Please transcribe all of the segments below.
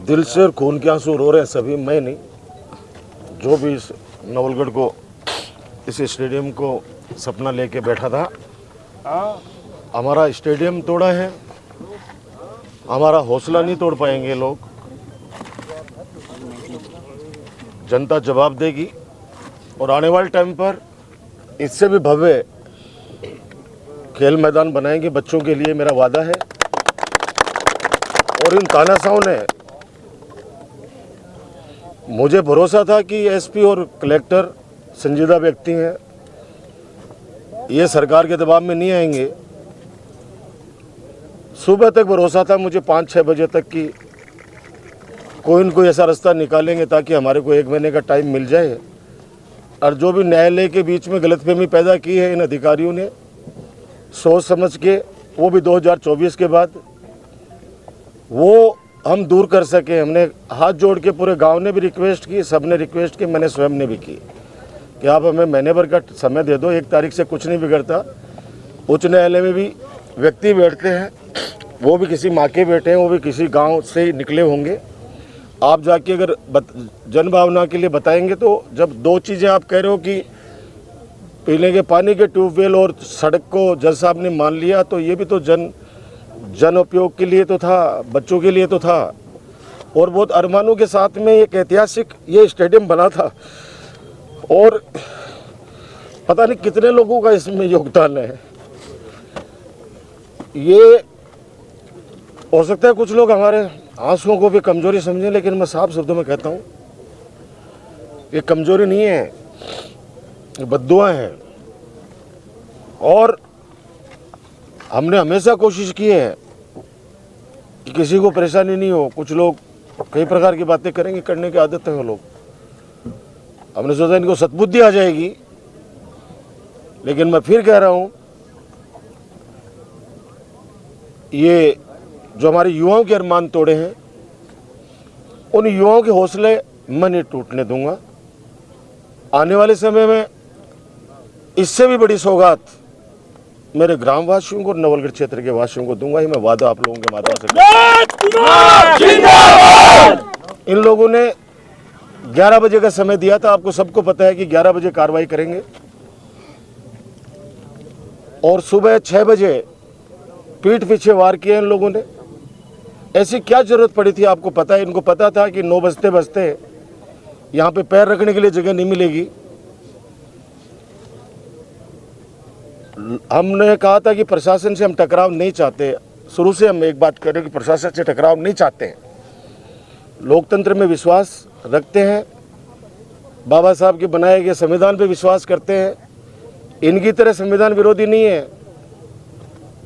दिल से और खून के आंसू रो रहे हैं सभी, मैं नहीं, जो भी इस नवलगढ़ को, इस स्टेडियम को सपना लेके बैठा था। हमारा स्टेडियम तोड़ा है, हमारा हौसला नहीं तोड़ पाएंगे लोग। जनता जवाब देगी और आने वाले टाइम पर इससे भी भव्य खेल मैदान बनाएंगे बच्चों के लिए, मेरा वादा है। और इन तानाशाहों ने, मुझे भरोसा था कि एसपी और कलेक्टर संजीदा व्यक्ति हैं, ये सरकार के दबाव में नहीं आएंगे। सुबह तक भरोसा था मुझे 5-6 बजे तक कि कोई न कोई ऐसा रास्ता निकालेंगे ताकि हमारे को 1 महीने का टाइम मिल जाए। और जो भी न्यायालय के बीच में गलतफहमी पैदा की है इन अधिकारियों ने, सोच समझ के, वो भी 2024 के बाद, वो हम दूर कर सके। हमने हाथ जोड़ के पूरे गांव ने भी रिक्वेस्ट की, सब ने रिक्वेस्ट की, मैंने स्वयं ने भी की कि आप हमें महीने भर का समय दे दो, 1 तारीख से कुछ नहीं बिगड़ता। उच्च न्यायालय में भी व्यक्ति बैठते हैं, वो भी किसी माँ के बेटे हैं, वो भी किसी गांव से ही निकले होंगे। आप जाके अगर जन भावना के लिए बताएंगे तो जब 2 चीज़ें आप कह रहे हो कि पीने के पानी के ट्यूबवेल और सड़क को जज साहब ने मान लिया, तो ये भी तो जन उपयोग के लिए तो था, बच्चों के लिए तो था। और बहुत अरमानों के साथ में एक ऐतिहासिक ये स्टेडियम बना था और पता नहीं कितने लोगों का इसमें योगदान है। ये हो सकता है कुछ लोग हमारे आंसुओं को भी कमजोरी समझें, लेकिन मैं साफ शब्दों में कहता हूँ ये कमजोरी नहीं है, ये बद्दुआ है। और हमने हमेशा कोशिश की है कि किसी को परेशानी नहीं हो। कुछ लोग कई प्रकार की बातें करेंगे, करने की आदत है वो लोग, हमने सोचा इनको सद्बुद्धि आ जाएगी। लेकिन मैं फिर कह रहा हूं, ये जो हमारे युवाओं के अरमान तोड़े हैं, उन युवाओं के हौसले मैं नहीं टूटने दूंगा। आने वाले समय में इससे भी बड़ी सौगात मेरे ग्रामवासियों को और नवलगढ़ क्षेत्र के वासियों को दूंगा, ही मैं वादा आप लोगों के माध्यम से। इन लोगों ने 11 बजे का समय दिया था, आपको सबको पता है कि 11 बजे कार्रवाई करेंगे, और सुबह 6 बजे पीठ पीछे वार किया इन लोगों ने। ऐसी क्या जरूरत पड़ी थी? आपको पता है, इनको पता था कि 9 बजते बजते यहाँ पे पैर रखने के लिए जगह नहीं मिलेगी। हमने कहा था कि प्रशासन से हम टकराव नहीं चाहते, शुरू से हम एक बात कर रहे हैं कि प्रशासन से टकराव नहीं चाहते हैं, लोकतंत्र में विश्वास रखते हैं, बाबा साहब के बनाए गए संविधान पे विश्वास करते हैं। इनकी तरह संविधान विरोधी नहीं है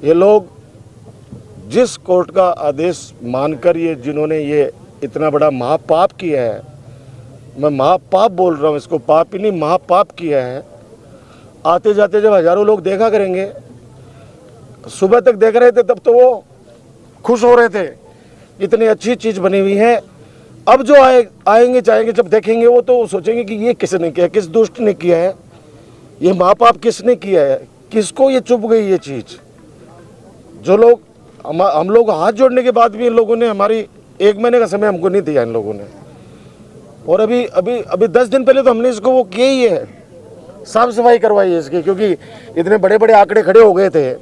ये लोग। जिस कोर्ट का आदेश मानकर ये जिन्होंने ये इतना बड़ा महापाप किया है, मैं महापाप बोल रहा हूँ इसको, पाप ही नहीं महापाप किया है। आते जाते जब हजारों लोग देखा करेंगे, सुबह तक देख रहे थे तब तो वो खुश हो रहे थे, इतनी अच्छी चीज़ बनी हुई है। अब जो आएंगे जाएंगे, जब देखेंगे वो तो सोचेंगे कि ये किसने किया, किस दुष्ट ने किया है, ये महापाप किसने किया है, किसको ये चुभ गई ये चीज़। जो लोग हम लोग हाथ जोड़ने के बाद भी इन लोगों ने हमारी 1 महीने का समय हमको नहीं दिया इन लोगों ने। और अभी 10 दिन पहले तो हमने इसको वो किया ही है, साफ सफाई करवाई है इसकी, क्योंकि इतने बड़े बड़े आंकड़े खड़े हो गए थे।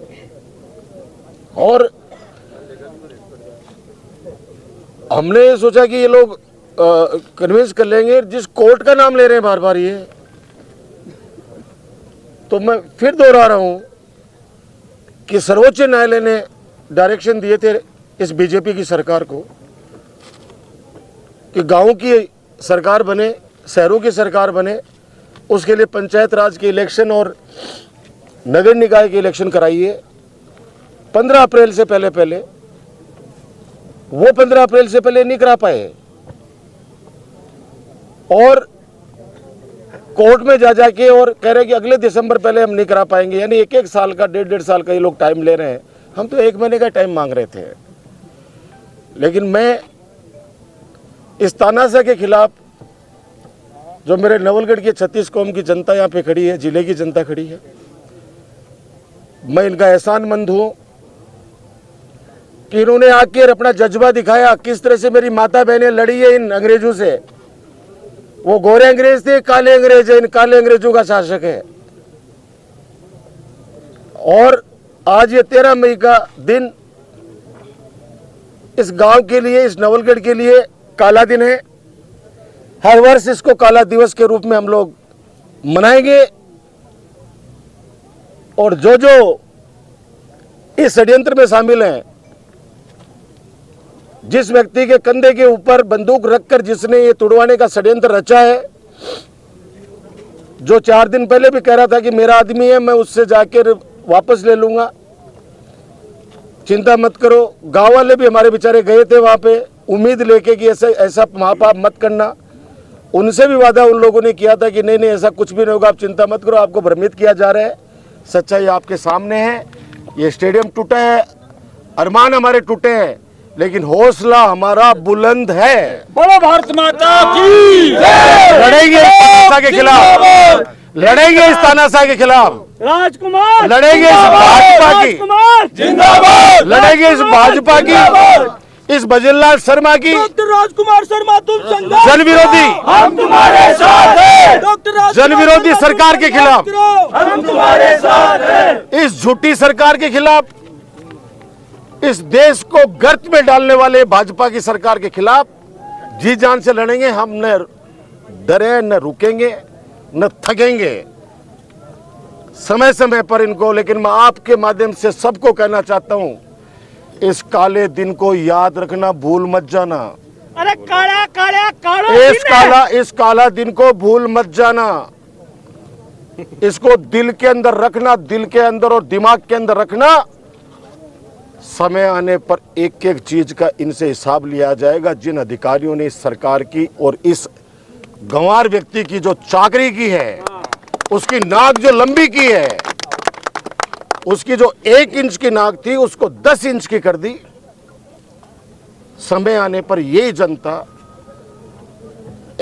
और हमने सोचा कि ये लोग कन्विंस कर लेंगे। जिस कोर्ट का नाम ले रहे हैं बार बार ये, तो मैं फिर दोहरा रहा हूं कि सर्वोच्च न्यायालय ने डायरेक्शन दिए थे इस बीजेपी की सरकार को कि गांवों की सरकार बने, शहरों की सरकार बने, उसके लिए पंचायत राज के इलेक्शन और नगर निकाय के इलेक्शन कराइए 15 अप्रैल से पहले। वो 15 अप्रैल से पहले नहीं करा पाए और कोर्ट में जा जाके और कह रहे कि अगले दिसंबर पहले हम नहीं करा पाएंगे। यानी 1-1 साल का, 1.5 साल का ये लोग टाइम ले रहे हैं। हम तो 1 महीने का टाइम मांग रहे थे। लेकिन मैं इस तानाशाह के खिलाफ, जो मेरे नवलगढ़ की 36 कौम की जनता यहाँ पे खड़ी है, जिले की जनता खड़ी है, मैं इनका एहसानमंद हूँ कि इन्होंने आकर अपना जज्बा दिखाया, किस तरह से मेरी माता बहनें लड़ी है इन अंग्रेजों से। वो गोरे अंग्रेज थे, काले अंग्रेज है, इन काले अंग्रेजों का शासक है। और आज ये 13 मई का दिन इस गांव के लिए, इस नवलगढ़ के लिए काला दिन है। हर वर्ष इसको काला दिवस के रूप में हम लोग मनाएंगे। और जो जो इस षड्यंत्र में शामिल हैं, जिस व्यक्ति के कंधे के ऊपर बंदूक रखकर जिसने ये तुड़वाने का षड्यंत्र रचा है, जो 4 दिन पहले भी कह रहा था कि मेरा आदमी है, मैं उससे जाकर वापस ले लूंगा, चिंता मत करो। गांव वाले भी हमारे बेचारे गए थे वहां पे उम्मीद लेके कि ऐसा महापाप मत करना। उनसे भी वादा उन लोगों ने किया था कि नहीं नहीं ऐसा कुछ भी नहीं होगा, आप चिंता मत करो, आपको भ्रमित किया जा रहा है। सच्चाई आपके सामने है। ये स्टेडियम टूटा है, अरमान हमारे टूटे हैं, लेकिन हौसला हमारा बुलंद है। बोलो भारत माता की जय। लड़ेंगे इस तानाशाह के खिलाफ, लड़ेंगे इस तानाशाह के खिलाफ, राजकुमार लड़ेंगे इस भाजपा की, राजकुमार जिंदाबाद, लड़ेंगे इस भाजपा की, इस भजनलाल शर्मा की, डॉक्टर राजकुमार शर्मा तुम संघर्ष जन विरोधी, हम तुम्हारे साथ हैं। डॉक्टर जन विरोधी सरकार के खिलाफ, हम तुम्हारे साथ हैं। इस झूठी सरकार के खिलाफ, इस देश को गर्त में डालने वाले भाजपा की सरकार के खिलाफ जी जान से लड़ेंगे। हम न डरे, न रुकेंगे, न थकेंगे। समय समय पर इनको, लेकिन मैं आपके माध्यम से सबको कहना चाहता हूं, इस काले दिन को याद रखना, भूल मत जाना। अरे काला काला काला इस काला दिन को भूल मत जाना। इसको दिल के अंदर रखना, दिल के अंदर और दिमाग के अंदर रखना। समय आने पर एक एक चीज का इनसे हिसाब लिया जाएगा। जिन अधिकारियों ने इस सरकार की और इस गंवार व्यक्ति की जो चाकरी की है, उसकी नाक जो लंबी की है, उसकी जो 1 इंच की नाक थी उसको 10 इंच की कर दी। समय आने पर यही जनता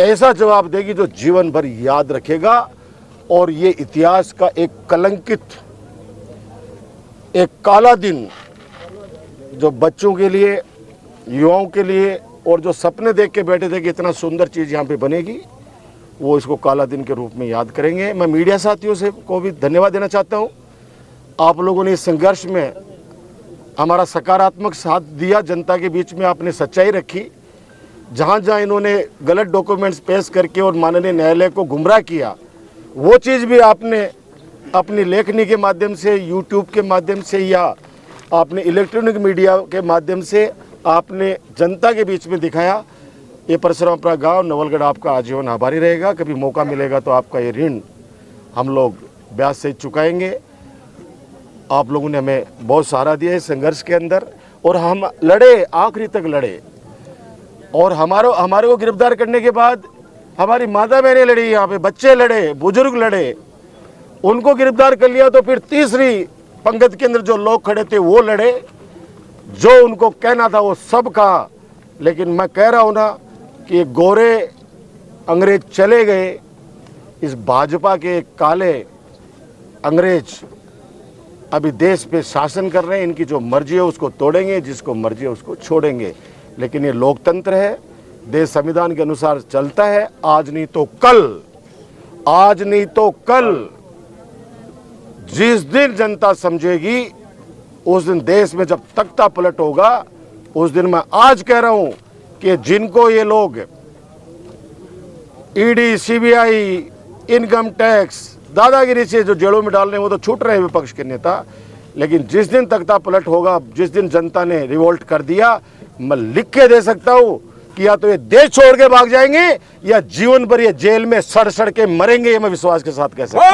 ऐसा जवाब देगी जो जीवन भर याद रखेगा। और ये इतिहास का एक कलंकित, एक काला दिन जो बच्चों के लिए, युवाओं के लिए, और जो सपने देख के बैठे थे कि इतना सुंदर चीज़ यहाँ पे बनेगी, वो इसको काला दिन के रूप में याद करेंगे। मैं मीडिया साथियों से को भी धन्यवाद देना चाहता हूँ। आप लोगों ने इस संघर्ष में हमारा सकारात्मक साथ दिया, जनता के बीच में आपने सच्चाई रखी। जहाँ जहाँ इन्होंने गलत डॉक्यूमेंट्स पेश करके और माननीय न्यायालय को गुमराह किया, वो चीज़ भी आपने अपनी लेखनी के माध्यम से, यूट्यूब के माध्यम से, या आपने इलेक्ट्रॉनिक मीडिया के माध्यम से आपने जनता के बीच में दिखाया। ये परशुरामपुरा गांव नवलगढ़ आपका आजीवन आभारी रहेगा। कभी मौका मिलेगा तो आपका ये ऋण हम लोग ब्याज सहित चुकाएंगे। आप लोगों ने हमें बहुत सहारा दिया इस संघर्ष के अंदर, और हम लड़े, आखिरी तक लड़े। और हमारे को गिरफ्तार करने के बाद हमारी माता बहनें लड़ी, यहाँ पे बच्चे लड़े, बुजुर्ग लड़े, उनको गिरफ्तार कर लिया। तो फिर तीसरी पंगत के अंदर जो लोग खड़े थे वो लड़े, जो उनको कहना था वो सब कहा। लेकिन मैं कह रहा हूँ ना कि गोरे अंग्रेज चले गए, इस भाजपा के काले अंग्रेज अभी देश पे शासन कर रहे हैं। इनकी जो मर्जी है उसको तोड़ेंगे, जिसको मर्जी है उसको छोड़ेंगे। लेकिन ये लोकतंत्र है, देश संविधान के अनुसार चलता है। आज नहीं तो कल, आज नहीं तो कल, जिस दिन जनता समझेगी उस दिन देश में जब तख्ता पलट होगा, उस दिन मैं आज कह रहा हूं कि जिनको ये लोग ईडी, सीबीआई, इनकम टैक्स, दादागिरी से जो जेलों में डाल रहे हैं, वो तो छूट रहे हैं विपक्ष के नेता। लेकिन जिस दिन तख्ता पलट होगा, जिस दिन जनता ने रिवोल्ट कर दिया, मैं लिख के दे सकता हूं कि या तो ये देश छोड़ के भाग जाएंगे या जीवन भर ये जेल में सड़ सड़ के मरेंगे। ये मैं विश्वास के साथ कह सकता हूं।